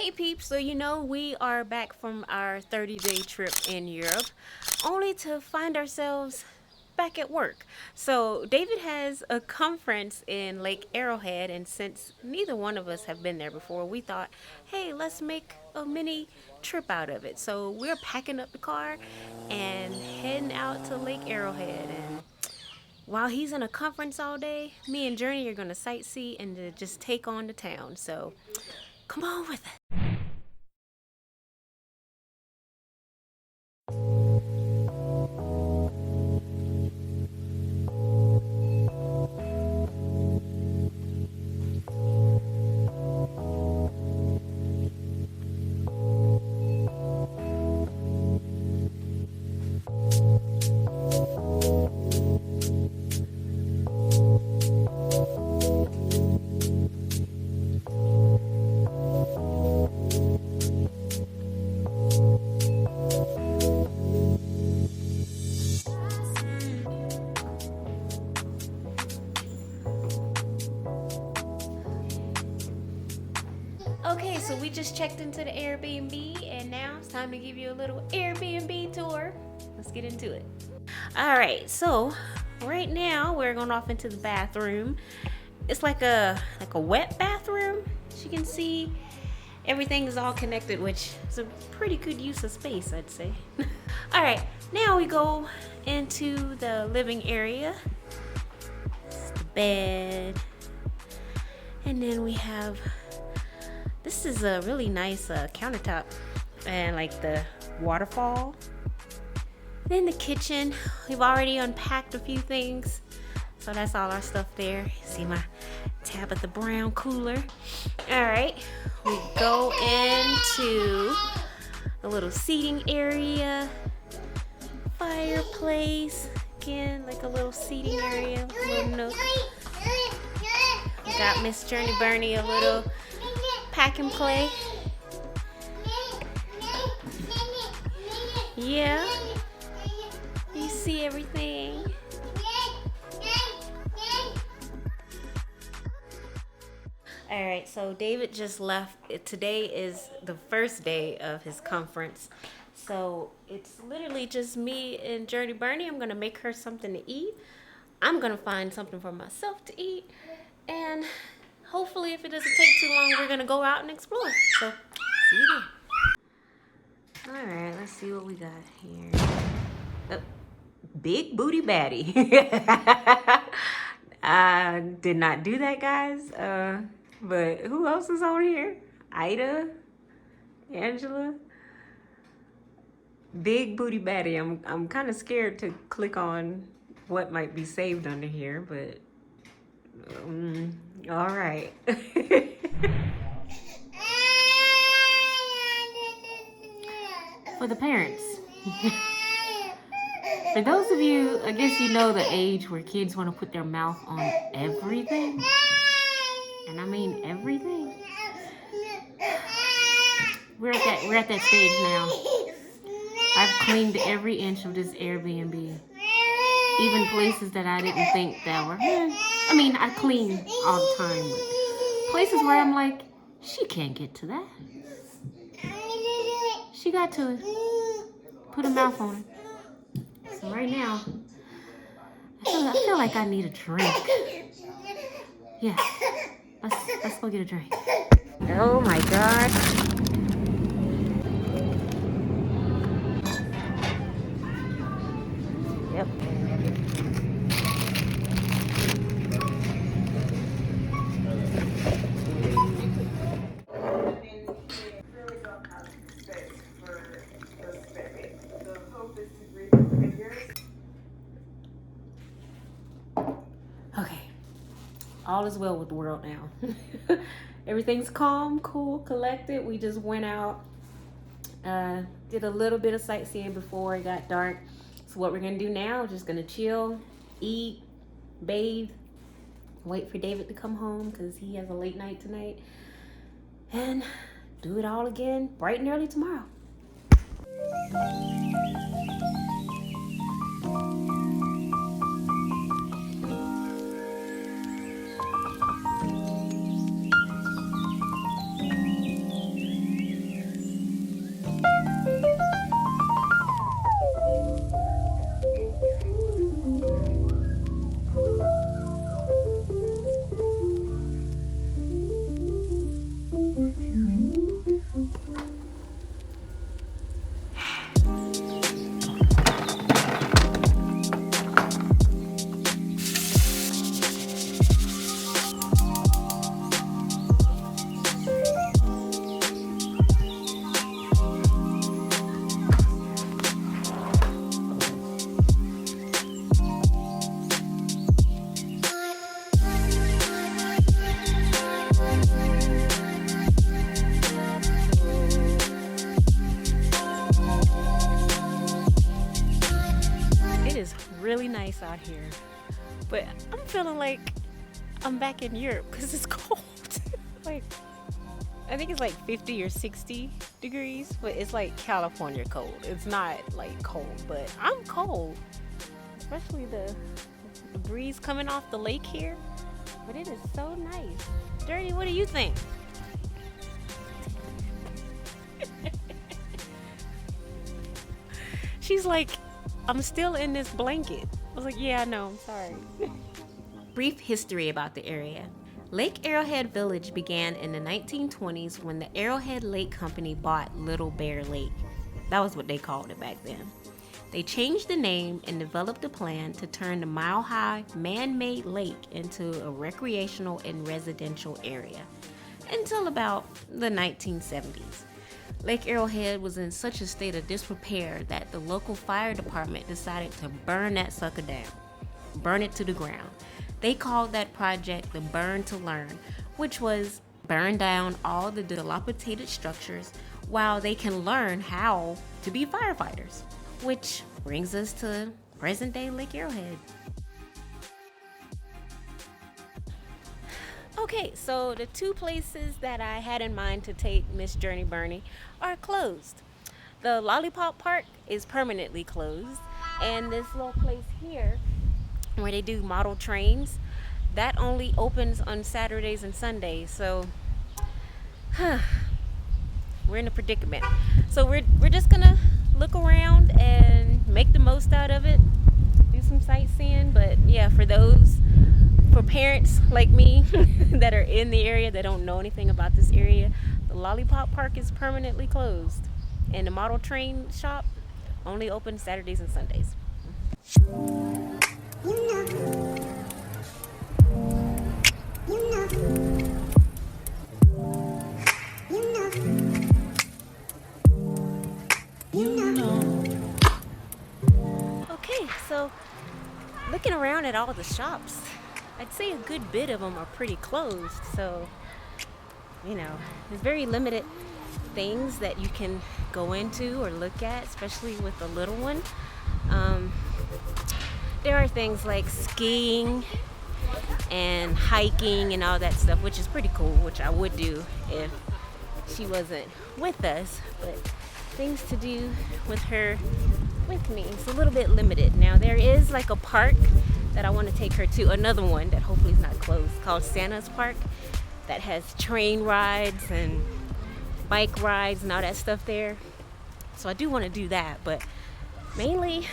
Hey peeps, so we are back from our 30-day trip in Europe, only to find ourselves back at work. So David has a conference in Lake Arrowhead, and since neither one of us have been there before, we thought, hey, let's make a mini trip out of it. So we're packing up the car and heading out to Lake Arrowhead. And while he's in a conference all day, me and Journey are going to sightsee and to just take on the town. So come on with it. Okay, so we just checked into the Airbnb and now it's time to give you a little Airbnb tour. Let's get into it. All right, so right now we're going off into the bathroom. It's like a wet bathroom. As you can see, everything is all connected, which is a pretty good use of space, I'd say. All right, now we go into the living area. It's the bed. And then we have, this is a really nice countertop and like the waterfall. Then the kitchen, we've already unpacked a few things. So that's all our stuff there. See my Tabitha Brown cooler. All right, we go into a little seating area, fireplace, again, like a little seating area, little nook. Got Miss Journey Bernie a little pack and play. Yeah, you see everything. All right, so David just left. Today is the first day of his conference. So it's literally just me and Journey Bernie. I'm gonna make her something to eat. I'm gonna find something for myself to eat. And hopefully if it doesn't take too long, we're gonna go out and explore. So see you then. All right, let's see what we got here. Oh, big booty baddie. I did not do that, guys. But who else is on here? Ida, Angela, big booty baddie. I'm kind of scared to click on what might be saved under here, but all right. For the parents. For those of you, I guess you know the age where kids want to put their mouth on everything. And I mean everything. We're at that stage now. I've cleaned every inch of this Airbnb. Even places that I didn't think that were, I mean, I clean all the time. But places where I'm like, she can't get to that. She got to it. Put a mouth on it. So right now, I feel like I need a drink. Yeah, let's go get a drink. Oh my gosh. Yep. Okay. All is well with the world now. Everything's calm, cool, collected. We just went out, did a little bit of sightseeing before it got dark. So what we're gonna do now, just gonna chill, eat, bathe, wait for David to come home because he has a late night tonight, and do it all again bright and early tomorrow. really nice out here. But I'm feeling like I'm back in Europe because it's cold. Like, I think it's like 50 or 60 degrees, but it's like California cold. It's not like cold, but I'm cold. Especially the breeze coming off the lake here. But it is so nice. Dirty, what do you think? She's like, I'm still in this blanket. I was like, yeah, I know, I'm sorry. Brief history about the area. Lake Arrowhead Village began in the 1920s when the Arrowhead Lake Company bought Little Bear Lake. That was what they called it back then. They changed the name and developed a plan to turn the mile-high, man-made lake into a recreational and residential area until about the 1970s. Lake Arrowhead was in such a state of disrepair that the local fire department decided to burn that sucker down, burn it to the ground. They called that project the Burn to Learn, which was burn down all the dilapidated structures while they can learn how to be firefighters. Which brings us to present-day Lake Arrowhead. Okay, so the two places that I had in mind to take Miss Journey Bernie are closed. The Lollipop Park is permanently closed, and this little place here where they do model trains, that only opens on Saturdays and Sundays. So we're in a predicament. So we're just gonna look around and make the most out of it, do some sightseeing. But yeah, for parents like me that are in the area that don't know anything about this area, the Lollipop Park is permanently closed, and the model train shop only open Saturdays and Sundays. Okay, so looking around at all the shops, I'd say a good bit of them are pretty closed. So, there's very limited things that you can go into or look at, especially with the little one. There are things like skiing and hiking and all that stuff, which is pretty cool, which I would do if she wasn't with us. But things to do with her with me, it's a little bit limited. Now, there is like a park that I want to take her to, another one that hopefully is not closed, called Santa's Park, that has train rides and bike rides and all that stuff there. So I do want to do that, but mainly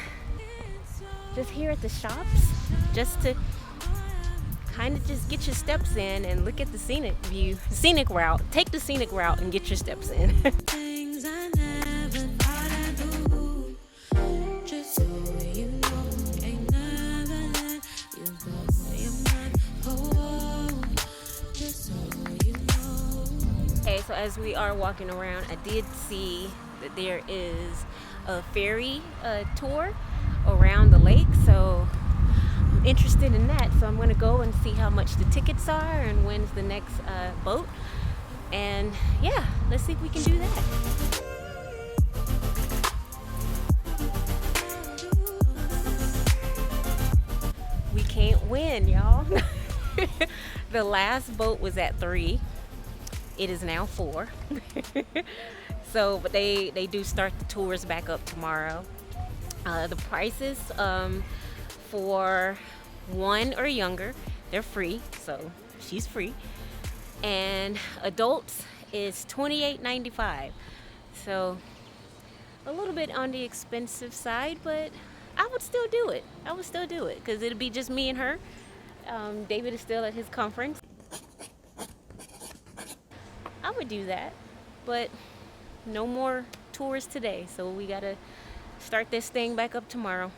just here at the shops, just to kind of just get your steps in and look at the scenic route. Take the scenic route and get your steps in. Okay, so as we are walking around, I did see that there is a ferry tour around the lake, so I'm interested in that. So I'm going to go and see how much the tickets are and when's the next boat. And yeah, let's see if we can do that. We can't win, y'all. The last boat was at 3. It is now 4. So, but they do start the tours back up tomorrow. The prices for 1 or younger, they're free, so she's free. And adults is $28.95. So a little bit on the expensive side, but I would still do it. Because it'll be just me and her. David is still at his conference. I would do that, but no more tours today, so we gotta start this thing back up tomorrow.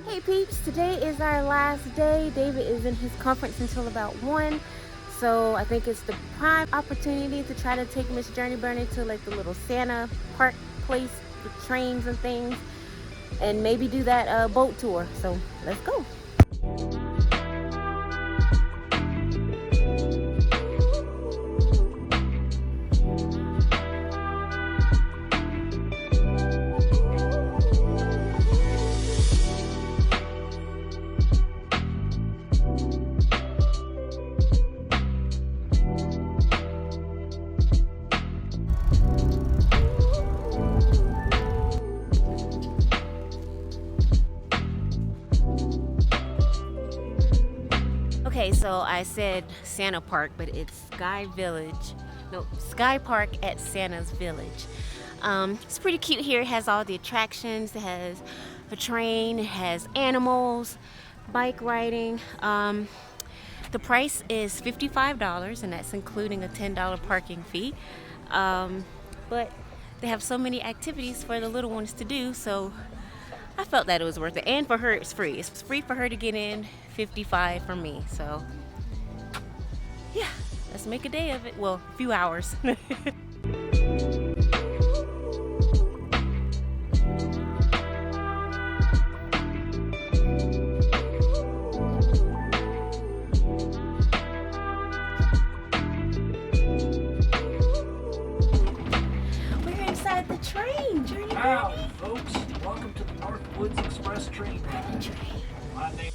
Hey peeps, today is our last day. David is in his conference until about 1. So I think it's the prime opportunity to try to take Miss Journey Burner to like the little Santa park place with trains and things, and maybe do that boat tour. So let's go. Okay, so I said Santa Park, but it's SkyPark at Santa's Village. It's pretty cute here. It has all the attractions. It has a train. It has animals, bike riding. The price is $55, and that's including a $10 parking fee. But they have so many activities for the little ones to do, so I felt that it was worth it. And for her, it's free. It's free for her to get in, $55 for me. So yeah, let's make a day of it. Well, a few hours. We're inside the train, Journey. Wow, folks, welcome to the Northwoods Express train ride. My name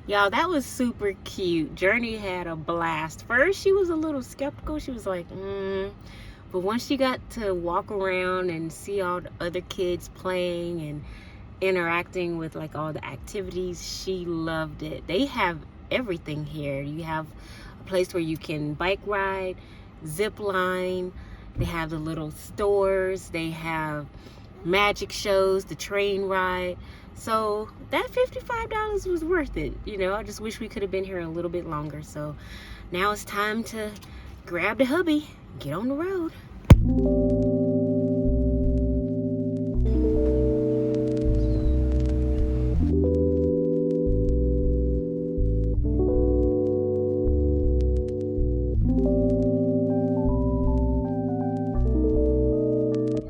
Y'all, that was super cute. Journey had a blast. First, she was a little skeptical. She was like, But once she got to walk around and see all the other kids playing and interacting with like all the activities, she loved it. They have everything here. You have a place where you can bike ride, zip line. They have the little stores. They have magic shows, the train ride. So that $55 was worth it. You know, I just wish we could have been here a little bit longer. So now it's time to grab the hubby, get on the road.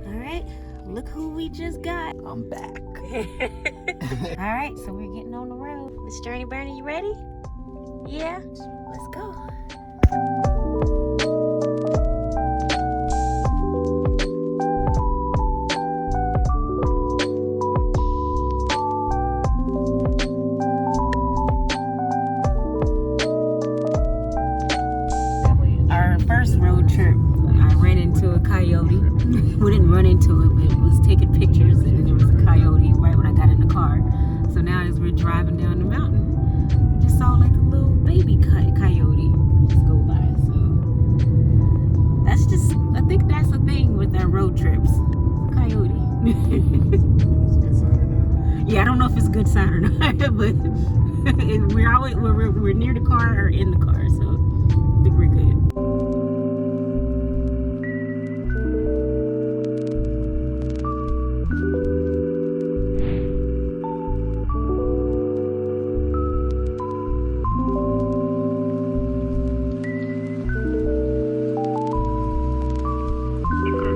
All right, look who we just got. I'm back. All right, so we're getting on the road. Miss Journey Burner, you ready? Yeah? Let's go. Our first road trip, I ran into a coyote. We didn't run into it, but it was taking pictures, and there was a coyote right when I got in the car. So now as we're driving down the mountain, we just saw like a little baby coyote just go by. So that's just, I think that's the thing with our road trips. Coyote. Yeah, I don't know if it's a good sign or not, but we're near the car or in the car, so I think we're good.